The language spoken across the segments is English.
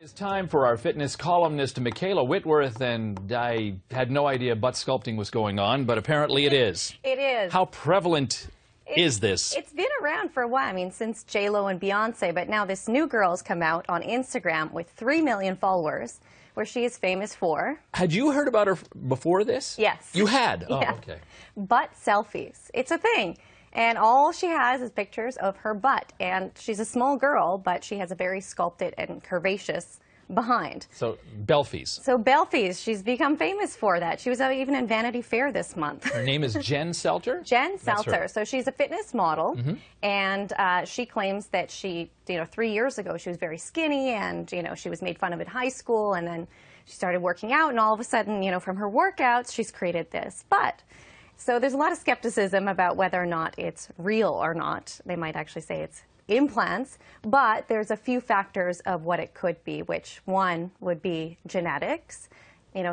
It's time for our fitness columnist, Micaela Whitworth, and I had no idea butt sculpting was going on, but apparently it is. It is. How prevalent is this? It's been around for a while, I mean, since J-Lo and Beyonce, but now this new girl's come out on Instagram with 3 million followers, where she is famous for. Had you heard about her before this? Yes. You had? Oh, yeah. okay. Butt selfies. It's a thing. And all she has is pictures of her butt. And she's a small girl, but she has a very sculpted and curvaceous behind. So, belfies. So belfies, she's become famous for that. She was even in Vanity Fair this month. Her name is Jen Selter? Jen Selter. So she's a fitness model, and she claims that she, 3 years ago, she was very skinny, and, she was made fun of in high school, and then she started working out, and all of a sudden, from her workouts, she's created this butt. So there's a lot of skepticism about whether or not it's real or not. They might actually say it's implants, but there's a few factors of what it could be, which one would be genetics.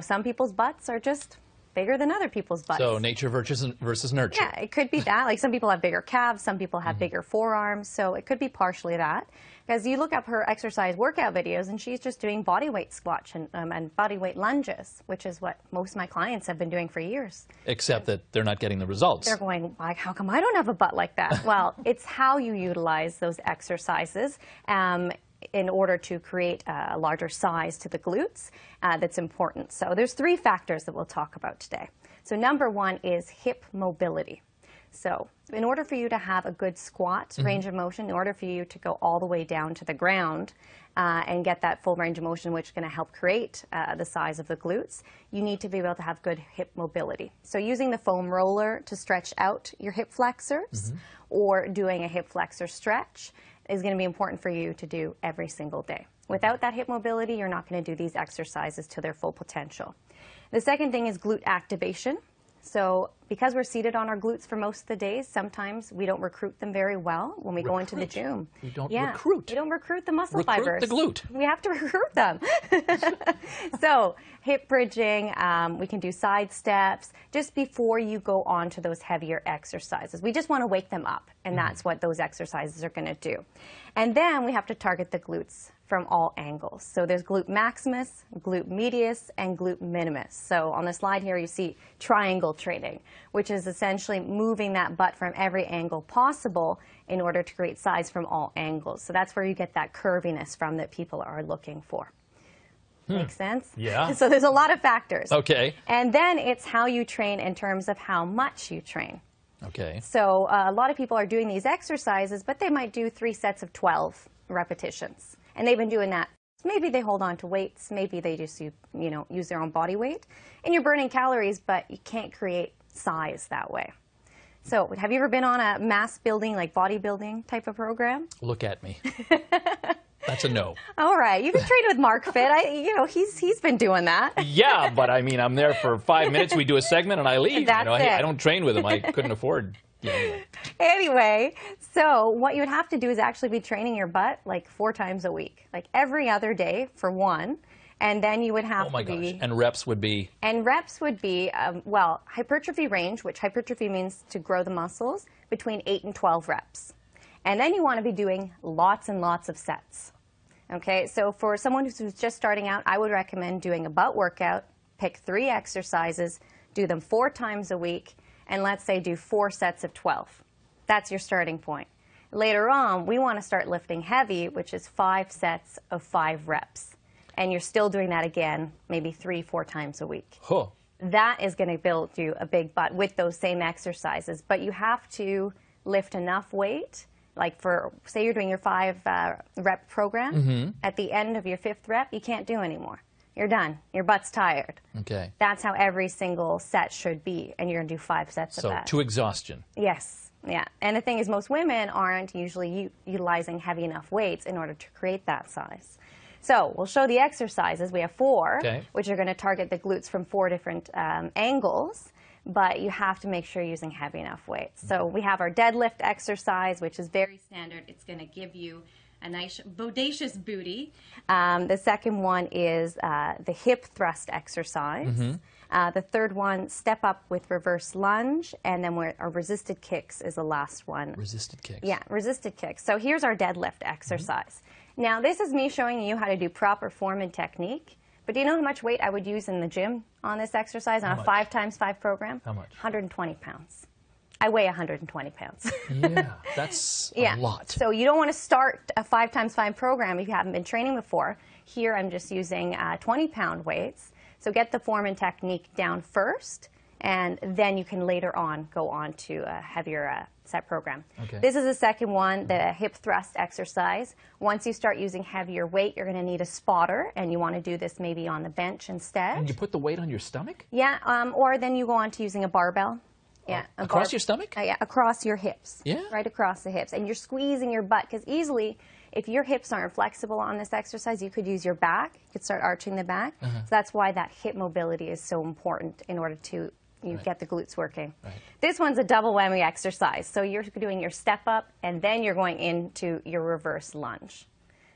Some people's butts are just bigger than other people's butts. So nature versus nurture. Yeah, it could be that. Like some people have bigger calves, some people have bigger forearms, so it could be partially that. Because you look up her exercise workout videos, and she's just doing body weight squats and body weight lunges, which is what most of my clients have been doing for years. Except that they're not getting the results. They're going, like, how come I don't have a butt like that? Well, it's how you utilize those exercises in order to create a larger size to the glutes that's important. So there's 3 factors that we'll talk about today. So number 1 is hip mobility. So in order for you to have a good squat range of motion, in order for you to go all the way down to the ground and get that full range of motion, which is going to help create the size of the glutes, you need to be able to have good hip mobility. So using the foam roller to stretch out your hip flexors or doing a hip flexor stretch is going to be important for you to do every single day. Without that hip mobility, you're not going to do these exercises to their full potential. The second thing is glute activation. So because we're seated on our glutes for most of the days, sometimes we don't recruit them very well when we go into the gym. We don't recruit. We don't recruit the muscle fibers. Recruit the glute. We have to recruit them. So hip bridging, we can do side steps just before you go on to those heavier exercises. We just want to wake them up, and that's what those exercises are going to do. And then we have to target the glutes from all angles. So there's glute maximus, glute medius, and glute minimus. So on the slide here you see triangle training, which is essentially moving that butt from every angle possible in order to create size from all angles. So that's where you get that curviness from that people are looking for. Make sense? Yeah. So there's a lot of factors. Okay. And then it's how you train in terms of how much you train. Okay. So a lot of people are doing these exercises, but they might do 3 sets of 12 repetitions. And they've been doing that. Maybe they hold on to weights. Maybe they just use their own body weight. And you're burning calories, but you can't create size that way. So have you ever been on a mass building, like bodybuilding type of program? Look at me. That's a no. All right. You've been trained with Mark Fit. He's been doing that. Yeah, but I mean, I'm there for 5 minutes. We do a segment and I leave. That's it. I don't train with him. I couldn't afford. Anyway, so what you would have to do is actually be training your butt like 4 times a week, like every other day for one, and then you would have oh my gosh. And reps would be? And reps would be, well, hypertrophy range, which hypertrophy means to grow the muscles, between 8 and 12 reps. And then you want to be doing lots and lots of sets. Okay, so for someone who's just starting out, I would recommend doing a butt workout, pick 3 exercises, do them 4 times a week, and let's say do 4 sets of 12. That's your starting point. Later on, we want to start lifting heavy, which is 5 sets of 5 reps. And you're still doing that again, maybe 3-4 times a week. Huh. That is going to build you a big butt with those same exercises. But you have to lift enough weight, like for, say you're doing your 5 rep program, at the end of your 5th rep, you can't do anymore. You're done. Your butt's tired. Okay. That's how every single set should be, and you're going to do 5 sets of that. So to exhaustion. Yes. Yeah. And the thing is, most women aren't usually utilizing heavy enough weights in order to create that size. So we'll show the exercises. We have 4, which are going to target the glutes from 4 different angles, but you have to make sure you're using heavy enough weights. So we have our deadlift exercise, which is very standard. It's going to give you a nice bodacious booty. The second one is the hip thrust exercise. The third one, step up with reverse lunge, and then our resisted kicks is the last one. Resisted kicks. Yeah, resisted kicks. So here's our deadlift exercise. Now, this is me showing you how to do proper form and technique. But do you know how much weight I would use in the gym on this exercise on a 5x5 program? How much? 120 pounds. I weigh 120 pounds. Yeah, that's a lot. So you don't want to start a 5x5 program if you haven't been training before. Here I'm just using 20-pound weights. So get the form and technique down first, and then you can later on go on to a heavier set program. Okay. This is the second one, the hip thrust exercise. Once you start using heavier weight, you're going to need a spotter, and you want to do this maybe on the bench instead. And you put the weight on your stomach? Yeah, or then you go on to using a barbell. Yeah, across your stomach? Yeah, across your hips. Yeah. Right across the hips. And you're squeezing your butt, because easily, if your hips aren't flexible on this exercise, you could use your back. You could start arching the back. So that's why that hip mobility is so important in order to get the glutes working. Right. This one's a double whammy exercise. So you're doing your step up, and then you're going into your reverse lunge.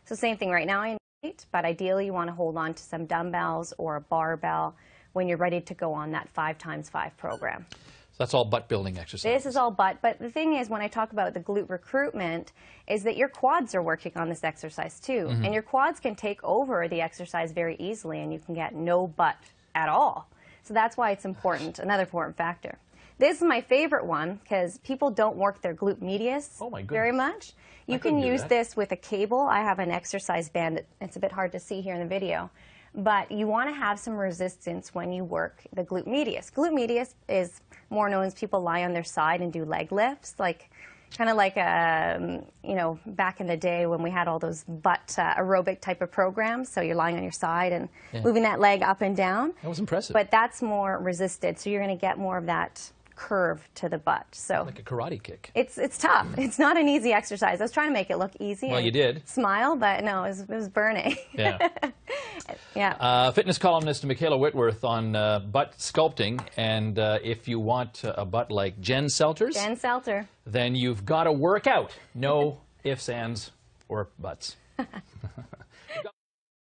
So same thing right now, I need, but ideally you want to hold on to some dumbbells or a barbell when you're ready to go on that 5x5 program. So that's all butt building exercise. This is all butt, but the thing is, when I talk about the glute recruitment, is that your quads are working on this exercise too. And your quads can take over the exercise very easily, and you can get no butt at all. So that's why it's important, another important factor. This is my favorite one, because people don't work their glute medius very much. You can use this with a cable. I have an exercise band. It's a bit hard to see here in the video. But you want to have some resistance when you work the glute medius. Glute medius is more known as people lie on their side and do leg lifts, kind of like you know, back in the day when we had all those butt aerobic type of programs. So you're lying on your side and moving that leg up and down. That was impressive. But that's more resisted, so you're going to get more of that curve to the butt. So like a karate kick. It's tough. It's not an easy exercise. I was trying to make it look easy. Well, you did. Smile, but no, it was burning. Yeah. Yeah. Fitness columnist Micaela Whitworth on butt sculpting, and if you want a butt like Jen Selters, then you've got to work out. No ifs, ands, or buts.